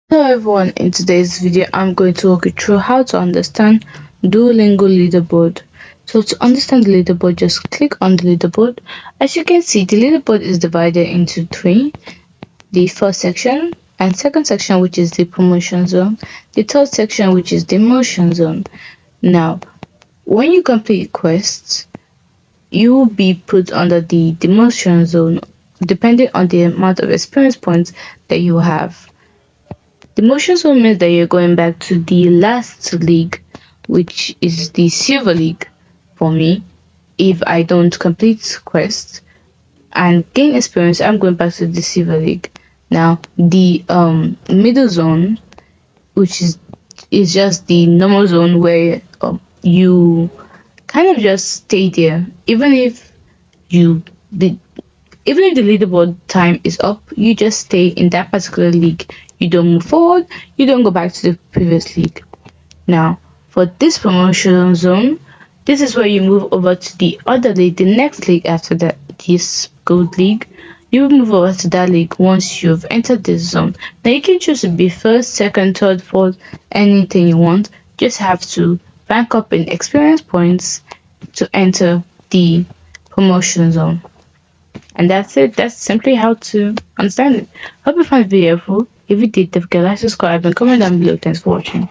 Hello everyone, in today's video I'm going to walk you through how to understand Duolingo Leaderboard. So to understand the leaderboard, just click on the leaderboard. As you can see, the leaderboard is divided into three. The first section and second section, which is the promotion zone. The third section, which is the motion zone. Now, when you complete quests, you will be put under the demotion zone depending on the amount of experience points that you have. The motions will mean that you're going back to the last league, which is the silver league for me. If I don't complete quests and gain experience, I'm going back to the silver league. Now the middle zone, which is just the normal zone where you kind of just stay there, you the even if the leaderboard time is up, you just stay in that particular league. You don't move forward, you don't go back to the previous league. Now, for this promotion zone, this is where you move over to the other league, the next league after that, this gold league. You move over to that league once you've entered this zone. Now you can choose to be first, second, third, fourth, anything you want. Just have to rank up in experience points to enter the promotion zone. And that's it. That's simply how to understand it. Hope you found it very helpful. If you did, don't forget to like, subscribe, and comment down below. Thanks for watching.